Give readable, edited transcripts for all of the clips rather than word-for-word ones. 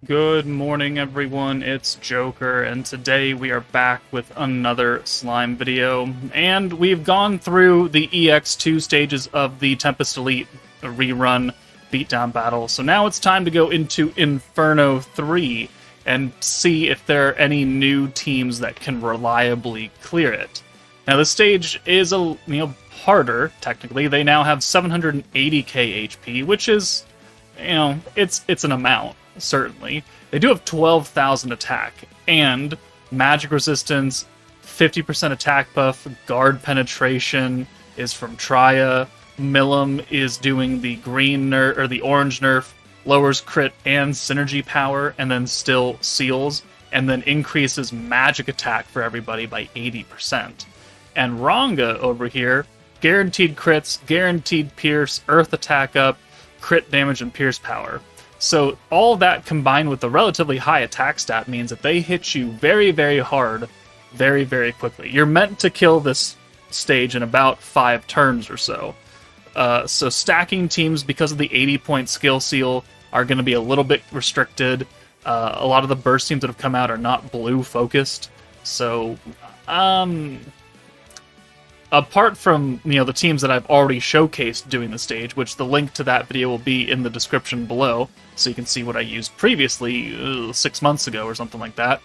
Good morning, everyone. It's Joker, and today we are back with another slime video. And we've gone through the EX2 stages of the Tempest Elite rerun beatdown battle. So now it's time to go into Inferno 3 and see if there are any new teams that can reliably clear it. Now, the stage is harder, technically. They now have 780k HP, which is, it's an amount. Certainly. They do have 12,000 attack, and magic resistance, 50% attack buff, guard penetration is from Traya, Milim is doing the green nerf, or the orange nerf, lowers crit and synergy power, and then still seals, and then increases magic attack for everybody by 80%. And Ranga over here, guaranteed crits, guaranteed pierce, earth attack up, crit damage, and pierce power. So all that combined with the relatively high attack stat means that they hit you very, very hard, very, very quickly. You're meant to kill this stage in about 5 turns or so. So stacking teams, because of the 80-point skill seal, are going to be a little bit restricted. A lot of the burst teams that have come out are not blue focused. So, apart from the teams that I've already showcased doing the stage, which the link to that video will be in the description below, so you can see what I used previously 6 months ago or something like that.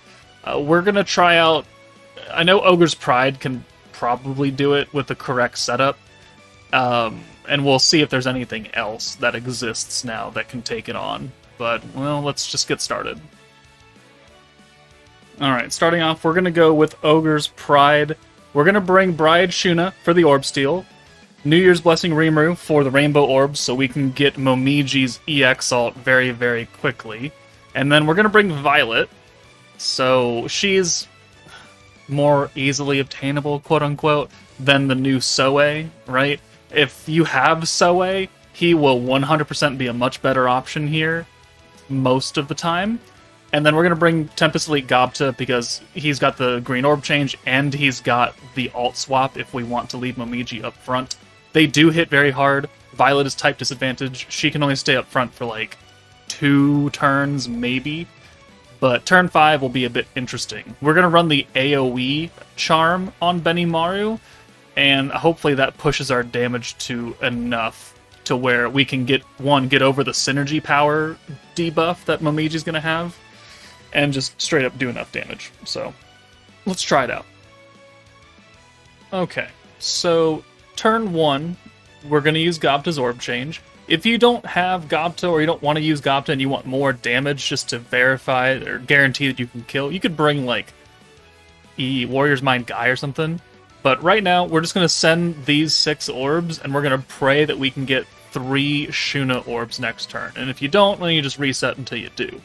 We're gonna try out. I know Ogre's Pride can probably do it with the correct setup, and we'll see if there's anything else that exists now that can take it on. But well, let's just get started. All right, starting off, we're gonna go with Ogre's Pride. We're going to bring Bride Shuna for the Orb Steal, New Year's Blessing Rimuru for the Rainbow Orbs so we can get Momiji's EX ult very, very quickly. And then we're going to bring Violet, so she's more easily obtainable, quote-unquote, than the new Soe, right? If you have Soe, he will 100% be a much better option here most of the time. And then we're going to bring Tempest Elite Gobta because he's got the green orb change and he's got the alt swap if we want to leave Momiji up front. They do hit very hard. Violet is type disadvantage. She can only stay up front for like 2 turns, maybe. But turn 5 will be a bit interesting. We're going to run the AoE charm on Benimaru, and hopefully that pushes our damage to enough to where we can get over the synergy power debuff that Momiji's going to have, and just straight up do enough damage. So, let's try it out. Okay, so turn 1, we're going to use Gobta's Orb Change. If you don't have Gobta, or you don't want to use Gobta and you want more damage just to verify or guarantee that you can kill, you could bring, like, Warrior's Mind Guy or something. But right now, we're just going to send these 6 orbs, and we're going to pray that we can get 3 Shuna orbs next turn. And if you don't, then you just reset until you do.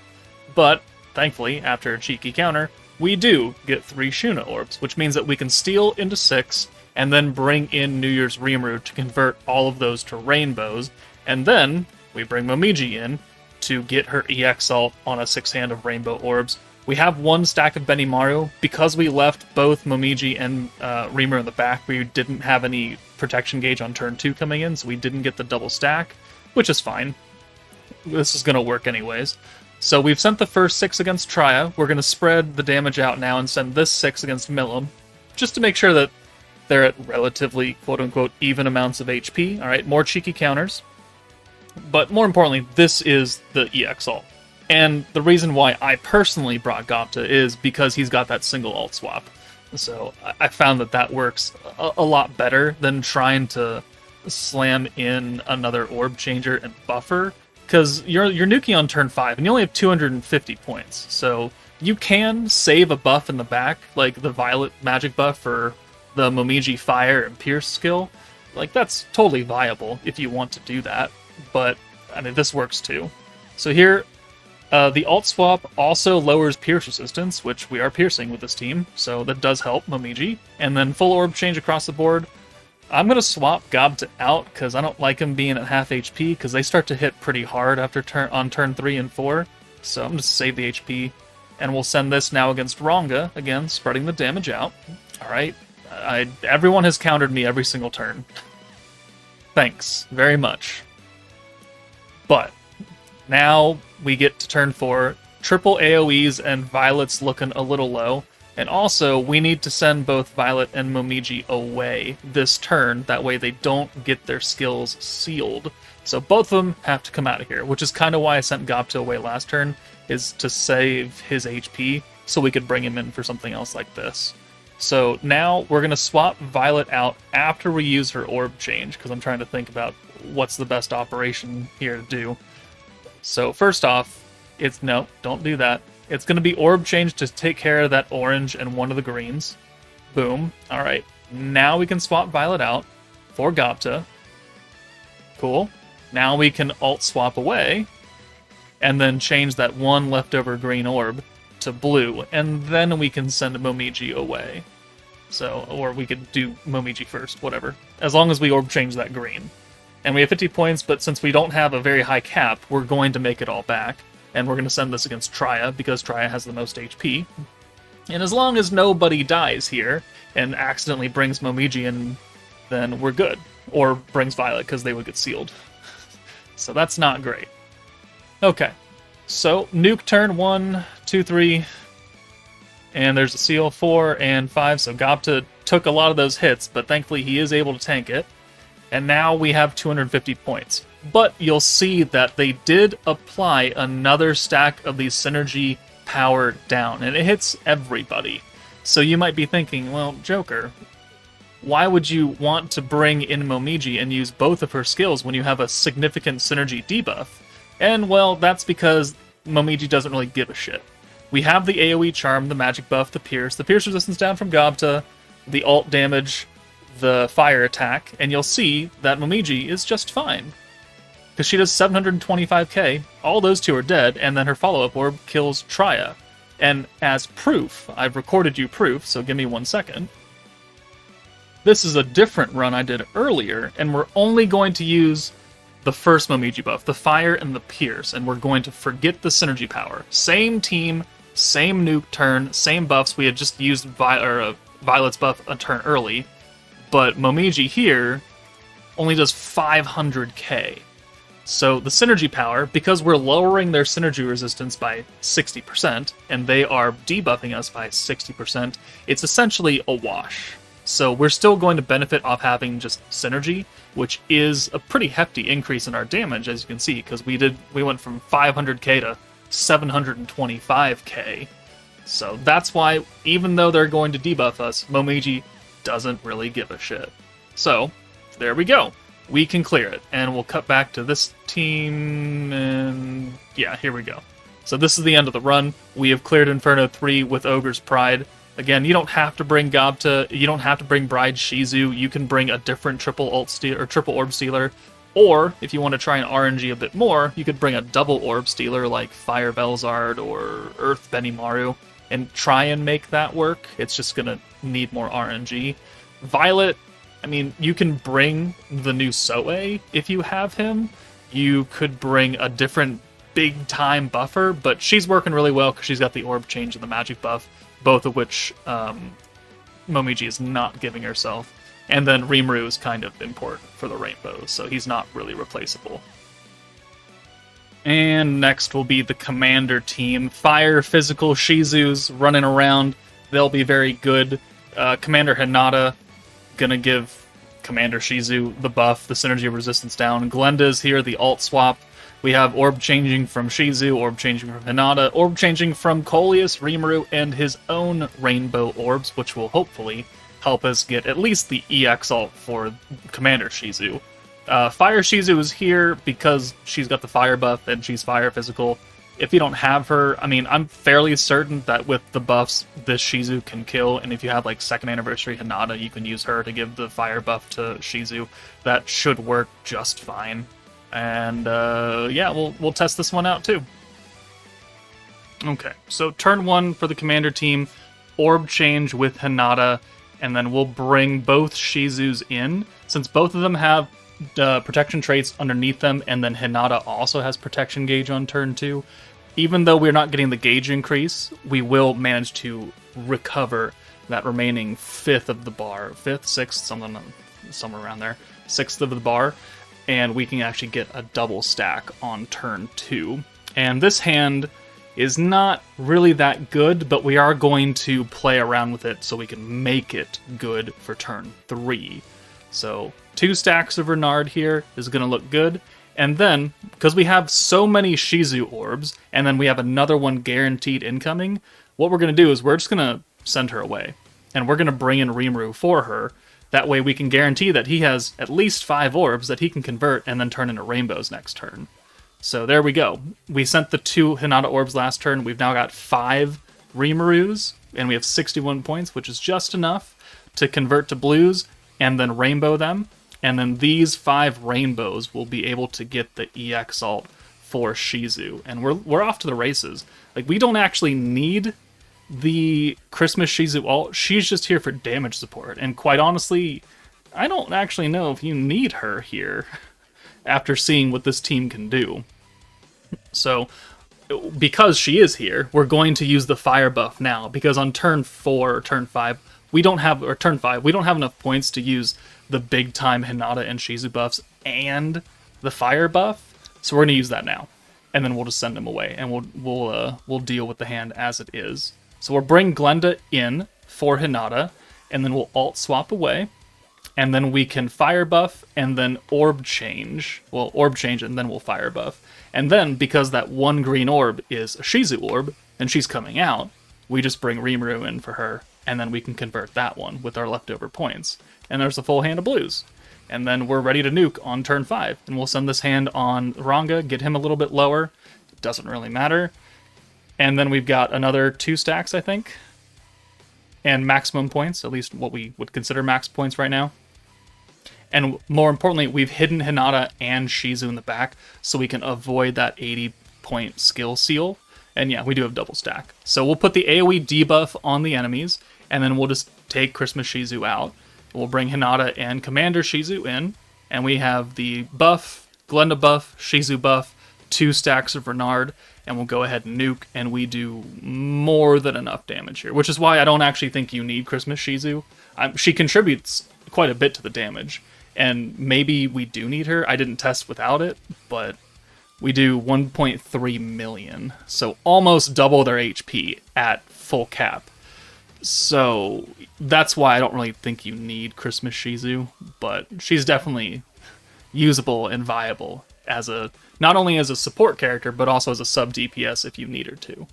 But thankfully, after a cheeky counter, we do get 3 Shuna orbs, which means that we can steal into 6, and then bring in New Year's Rimuru to convert all of those to rainbows, and then we bring Momiji in to get her EX ult on a 6-hand of rainbow orbs. We have 1 stack of Benimaru. Because we left both Momiji and Rimuru in the back, we didn't have any protection gauge on turn 2 coming in, so we didn't get the double stack, which is fine. This is going to work anyways. So we've sent the first 6 against Traya. We're going to spread the damage out now and send this 6 against Milim, just to make sure that they're at relatively, quote-unquote, even amounts of HP. Alright, more cheeky counters. But more importantly, this is the EX ult. And the reason why I personally brought Gobta is because he's got that single ult swap. So I found that that works a lot better than trying to slam in another orb changer and buffer. Because you're nuking on turn 5, and you only have 250 points. So you can save a buff in the back, like the Violet magic buff or the Momiji Fire and Pierce skill. Like, that's totally viable if you want to do that. But, I mean, this works too. So here, the alt swap also lowers pierce resistance, which we are piercing with this team, so that does help Momiji. And then full orb change across the board. I'm going to swap Gobta out, because I don't like him being at half HP, because they start to hit pretty hard after on turn 3 and 4. So I'm going to save the HP, and we'll send this now against Ranga, again, spreading the damage out. Alright, everyone has countered me every single turn. Thanks very much. But now we get to turn 4. triple AoEs and Violet's looking a little low. And also, we need to send both Violet and Momiji away this turn. That way they don't get their skills sealed. So both of them have to come out of here, which is kind of why I sent Gobta away last turn, is to save his HP so we could bring him in for something else like this. So now we're going to swap Violet out after we use her orb change, because I'm trying to think about what's the best operation here to do. So first off, no, don't do that. It's going to be orb change to take care of that orange and one of the greens. Boom. Alright, now we can swap Violet out for Gobta. Cool. Now we can alt swap away, and then change that one leftover green orb to blue, and then we can send Momiji away. So, or we could do Momiji first, whatever. As long as we orb change that green. And we have 50 points, but since we don't have a very high cap, we're going to make it all back. And we're going to send this against Traya, because Traya has the most HP. And as long as nobody dies here, and accidentally brings Momiji in, then we're good. Or brings Violet, because they would get sealed. So that's not great. Okay, so nuke turn 1, 2, 3, and there's a seal 4 and 5, so Gobta took a lot of those hits, but thankfully he is able to tank it. And now we have 250 points. But you'll see that they did apply another stack of these synergy power down, and it hits everybody. So you might be thinking, well, Joker, why would you want to bring in Momiji and use both of her skills when you have a significant synergy debuff? And, well, that's because Momiji doesn't really give a shit. We have the AoE charm, the magic buff, the pierce resistance down from Gobta, the alt damage, the fire attack, and you'll see that Momiji is just fine. Because she does 725k, all those two are dead, and then her follow-up orb kills Traya. And as proof, I've recorded you proof, so give me 1 second. This is a different run I did earlier, and we're only going to use the first Momiji buff, the fire and the pierce, and we're going to forget the synergy power. Same team, same nuke turn, same buffs. We had just used Violet's buff a turn early, but Momiji here only does 500k. So the synergy power, because we're lowering their synergy resistance by 60%, and they are debuffing us by 60%, it's essentially a wash. So we're still going to benefit off having just synergy, which is a pretty hefty increase in our damage, as you can see, because we went from 500k to 725k. So that's why, even though they're going to debuff us, Momiji doesn't really give a shit. So, there we go. We can clear it, and we'll cut back to this team, and yeah, here we go. So this is the end of the run. We have cleared Inferno 3 with Ogre's Pride. Again, you don't have to bring Gobta, you don't have to bring Bride Shizu, you can bring a different triple orb stealer, or if you want to try and RNG a bit more, you could bring a double orb stealer like Fire Belzard or Earth Benimaru, and try and make that work. It's just gonna need more RNG. Violet, I mean, you can bring the new Soe if you have him. You could bring a different big-time buffer, but she's working really well because she's got the orb change and the magic buff, both of which Momiji is not giving herself. And then Rimuru is kind of important for the rainbows, so he's not really replaceable. And next will be the Commander team. Fire Physical Shizus running around. They'll be very good. Commander Hinata gonna give Commander Shizu the buff, the synergy resistance down. Glenda's here, the alt swap. We have orb changing from Shizu, orb changing from Hinata, orb changing from Coleus, Rimuru, and his own rainbow orbs, which will hopefully help us get at least the EX alt for Commander Shizu. Fire Shizu is here because she's got the fire buff and she's fire physical. If you don't have her, I mean, I'm fairly certain that with the buffs, this Shizu can kill, and if you have, like, 2nd Anniversary Hinata, you can use her to give the fire buff to Shizu. That should work just fine. And, yeah, we'll test this one out, too. Okay, so turn 1 for the Commander team, orb change with Hinata, and then we'll bring both Shizus in. Since both of them have protection traits underneath them, and then Hinata also has protection gauge on turn 2. Even though we're not getting the gauge increase, we will manage to recover that remaining 5th of the bar. 5th, 6th, somewhere around there. 6th of the bar, and we can actually get a double stack on turn 2. And this hand is not really that good, but we are going to play around with it so we can make it good for turn 3. So 2 stacks of Renard here is going to look good. And then, because we have so many Shizu orbs, and then we have another one guaranteed incoming, what we're going to do is we're just going to send her away. And we're going to bring in Rimuru for her. That way we can guarantee that he has at least 5 orbs that he can convert and then turn into rainbows next turn. So there we go. We sent the 2 Hinata orbs last turn. We've now got 5 Rimurus, and we have 61 points, which is just enough to convert to blues and then rainbow them. And then these 5 rainbows will be able to get the EX alt for Shizu. And we're off to the races. Like, we don't actually need the Christmas Shizu alt. She's just here for damage support. And quite honestly, I don't actually know if you need her here after seeing what this team can do. So, because she is here, we're going to use the fire buff now, because on turn 4 or turn 5, we don't have enough points to use the big time Hinata and Shizu buffs and the fire buff. So we're going to use that now, and then we'll just send him away, and we'll deal with the hand as it is. So we'll bring Glenda in for Hinata, and then we'll alt swap away. And then we can fire buff, and then orb change. Well, orb change, and then we'll fire buff. And then, because that 1 green orb is a Shizu orb, and she's coming out, we just bring Rimuru in for her, and then we can convert that one with our leftover points. And there's a full hand of blues. And then we're ready to nuke on turn 5. And we'll send this hand on Ranga, get him a little bit lower. It doesn't really matter. And then we've got another 2 stacks, I think. And maximum points, at least what we would consider max points right now. And more importantly, we've hidden Hinata and Shizu in the back, so we can avoid that 80-point skill seal. And yeah, we do have double stack. So we'll put the AoE debuff on the enemies, and then we'll just take Christmas Shizu out. We'll bring Hinata and Commander Shizu in, and we have the buff, Glenda buff, Shizu buff, 2 stacks of Renard, and we'll go ahead and nuke, and we do more than enough damage here, which is why I don't actually think you need Christmas Shizu. She contributes quite a bit to the damage. And maybe we do need her. I didn't test without it, but we do 1.3 million. So almost double their HP at full cap. So that's why I don't really think you need Christmas Shizu, but she's definitely usable and viable as not only as a support character, but also as a sub DPS if you need her to.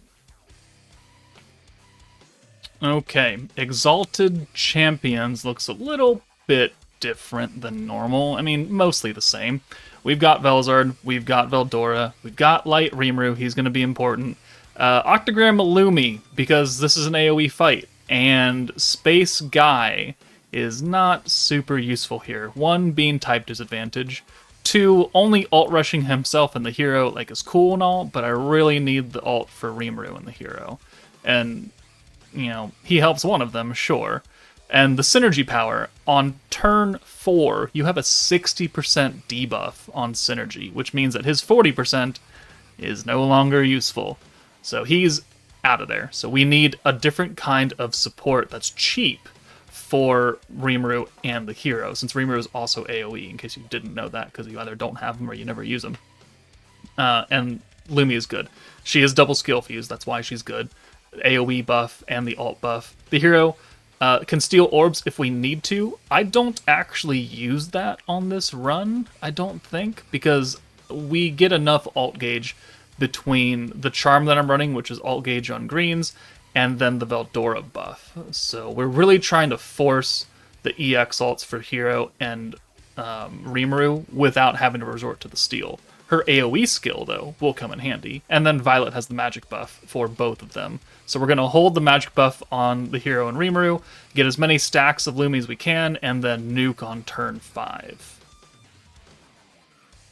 Okay, Exalted Champions looks a little bit different than normal. I mean, mostly the same. We've got Velzard, we've got Veldora, we've got Light Rimuru, he's going to be important. Octagram Illumi, because this is an AoE fight, and Space Guy is not super useful here. 1, being type disadvantage. 2, only alt rushing himself and the hero like is cool and all, but I really need the alt for Rimuru and the hero. And, you know, he helps one of them, sure. And the synergy power, on turn 4, you have a 60% debuff on synergy, which means that his 40% is no longer useful. So he's out of there. So we need a different kind of support that's cheap for Rimuru and the hero, since Rimuru is also AoE, in case you didn't know that, because you either don't have them or you never use them. And Lumi is good. She is double skill fused, that's why she's good. AoE buff and the alt buff. The hero can steal orbs if we need to. I don't actually use that on this run, I don't think, because we get enough alt gauge between the charm that I'm running, which is alt gauge on greens, and then the Veldora buff. So we're really trying to force the EX alts for hero and Rimuru without having to resort to the steal. Her AoE skill, though, will come in handy. And then Violet has the magic buff for both of them. So we're going to hold the magic buff on the hero and Rimuru, get as many stacks of Lumi as we can, and then nuke on turn 5.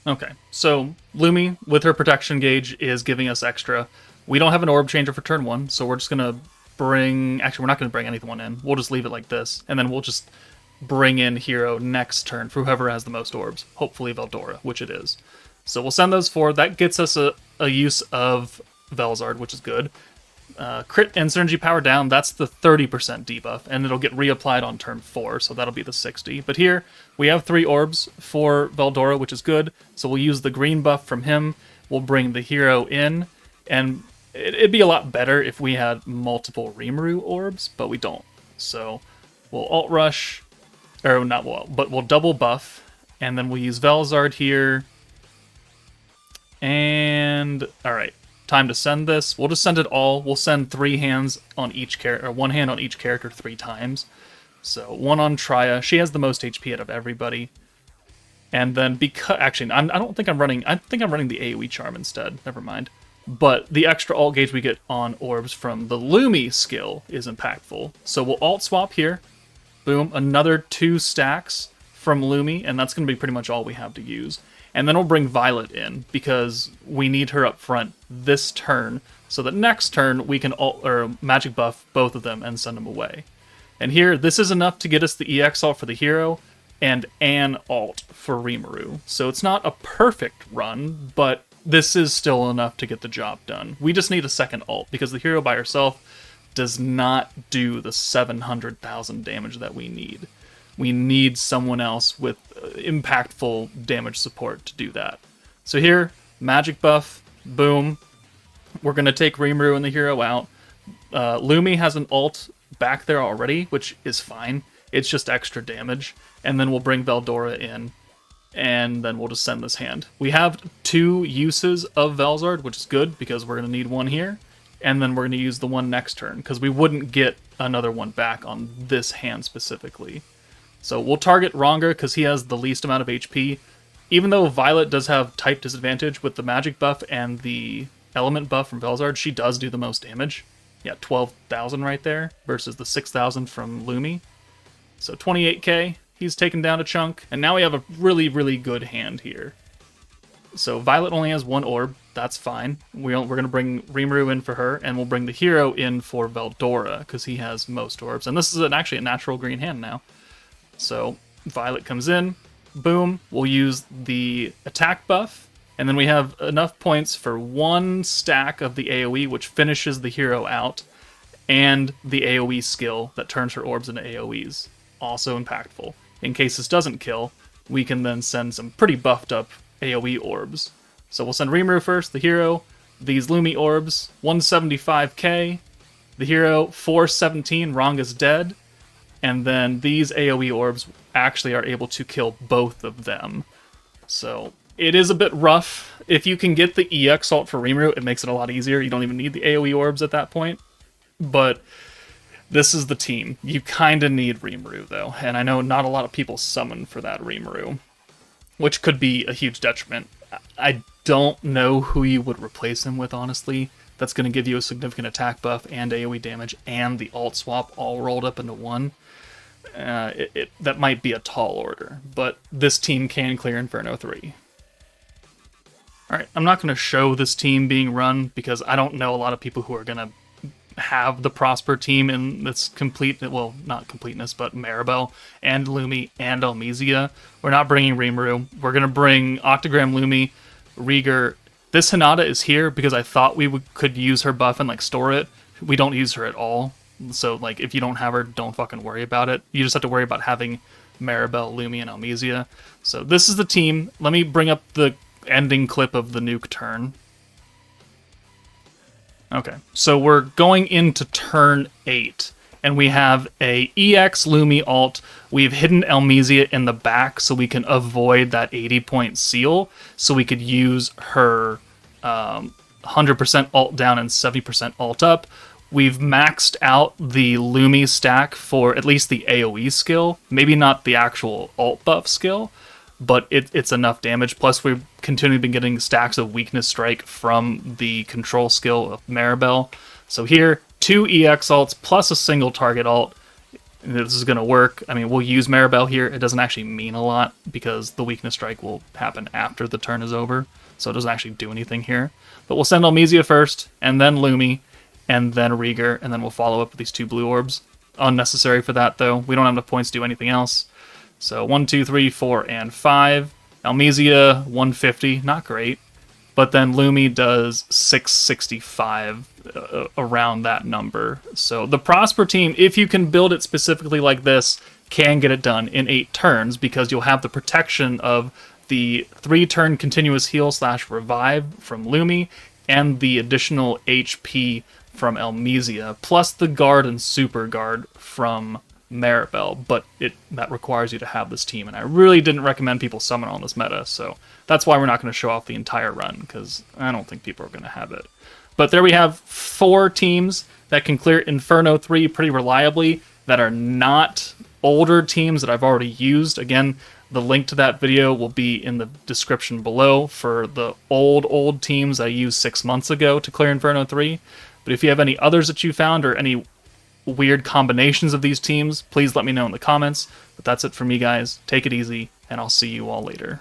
Okay, so Lumi, with her protection gauge, is giving us extra. We don't have an orb changer for turn 1, so we're just going to bring... Actually, we're not going to bring anyone in. We'll just leave it like this, and then we'll just bring in hero next turn for whoever has the most orbs. Hopefully Veldora, which it is. So we'll send those 4. That gets us a use of Velzard, which is good. Crit and synergy power down, that's the 30% debuff, and it'll get reapplied on turn 4, so that'll be the 60. But here, we have 3 orbs for Veldora, which is good, so we'll use the green buff from him. We'll bring the hero in, and It'd be a lot better if we had multiple Rimuru orbs, but we don't. So we'll alt rush, or not well, but we'll double buff, and then we'll use Velzard here. And all right, time to send this. We'll just send it all. We'll send 3 hands on each character, or 1 hand on each character 3 times. So 1 on Triya. She has the most HP out of everybody. And then because actually, I don't think I'm running. I think I'm running the AoE charm instead. Never mind. But the extra alt gauge we get on orbs from the Lumi skill is impactful. So we'll alt swap here. Boom, another 2 stacks from Lumi, and that's going to be pretty much all we have to use. And then we'll bring Violet in, because we need her up front this turn, so that next turn we can alt or magic buff both of them and send them away. And here, this is enough to get us the EX alt for the hero, and an alt for Rimuru. So it's not a perfect run, but this is still enough to get the job done. We just need a second alt, because the hero by herself does not do the 700,000 damage that we need. We need someone else with impactful damage support to do that. So here, magic buff, boom. We're going to take Rimuru and the hero out. Lumi has an alt back there already, which is fine. It's just extra damage. And then we'll bring Veldora in, and then we'll just send this hand. We have 2 uses of Velzard, which is good, because we're going to need 1 here, and then we're going to use the 1 next turn, because we wouldn't get another 1 back on this hand specifically. So we'll target Ronga, because he has the least amount of HP. Even though Violet does have type disadvantage with the magic buff and the element buff from Velzard, she does do the most damage. Yeah, 12,000 right there, versus the 6,000 from Lumi. So 28k. He's taken down a chunk, and now we have a really, really good hand here. So Violet only has 1 orb, that's fine. We're going to bring Rimuru in for her, and we'll bring the hero in for Veldora, because he has most orbs. And this is actually a natural green hand now. So Violet comes in, boom, we'll use the attack buff, and then we have enough points for 1 stack of the AoE, which finishes the hero out, and the AoE skill that turns her orbs into AoEs. Also impactful. In case this doesn't kill, we can then send some pretty buffed up AoE orbs. So we'll send Rimuru first, the hero, these Lumi orbs, 175k, the hero, 417, Ronga's dead, and then these AoE orbs actually are able to kill both of them. So it is a bit rough. If you can get the EX alt for Rimuru, it makes it a lot easier. You don't even need the AoE orbs at that point. But this is the team. You kind of need Rimuru, though, and I know not a lot of people summon for that Rimuru, which could be a huge detriment. I don't know who you would replace him with, honestly. That's going to give you a significant attack buff and AoE damage and the alt swap all rolled up into one. That might be a tall order, but this team can clear Inferno 3. Alright, I'm not going to show this team being run, because I don't know a lot of people who are going to have the Prosper team in this complete, well, not completeness, but Maribel and Lumi and Elmizia. We're not bringing Rimuru. We're going to bring Octogram Lumi, Rieger. This Hinata is here because I thought we could use her buff and like store it. We don't use her at all. So like if you don't have her, don't fucking worry about it. You just have to worry about having Maribel, Lumi, and Elmizia. So this is the team. Let me bring up the ending clip of the nuke turn. Okay, so we're going into turn 8, and we have a EX Lumi alt. We've hidden Elmizia in the back so we can avoid that 80-point seal, so we could use her 100% alt down and 70% alt up. We've maxed out the Lumi stack for at least the AoE skill, maybe not the actual alt buff skill, but it's enough damage. Plus, we've continually been getting stacks of Weakness Strike from the control skill of Maribel. So here, 2 EX alts plus a single target alt. This is going to work. I mean, we'll use Maribel here. It doesn't actually mean a lot, because the Weakness Strike will happen after the turn is over. So it doesn't actually do anything here. But we'll send Elmizia first, and then Lumi, and then Rieger, and then we'll follow up with these 2 blue orbs. Unnecessary for that, though. We don't have enough points to do anything else. So 1, 2, 3, 4, and 5. Elmizia, 150, not great. But then Lumi does 665, around that number. So the Prosper team, if you can build it specifically like this, can get it done in 8 turns, because you'll have the protection of the 3-turn continuous heal / revive from Lumi, and the additional HP from Elmesia, plus the guard and super guard from Maribel, but that requires you to have this team, and I really didn't recommend people summon on this meta, so that's why we're not going to show off the entire run, because I don't think people are going to have it. But there we have 4 teams that can clear Inferno 3 pretty reliably, that are not older teams that I've already used. Again, the link to that video will be in the description below for the old teams I used 6 months ago to clear Inferno 3. But if you have any others that you found, or any weird combinations of these teams, please let me know in the comments. But that's it for me, guys. Take it easy, and I'll see you all later.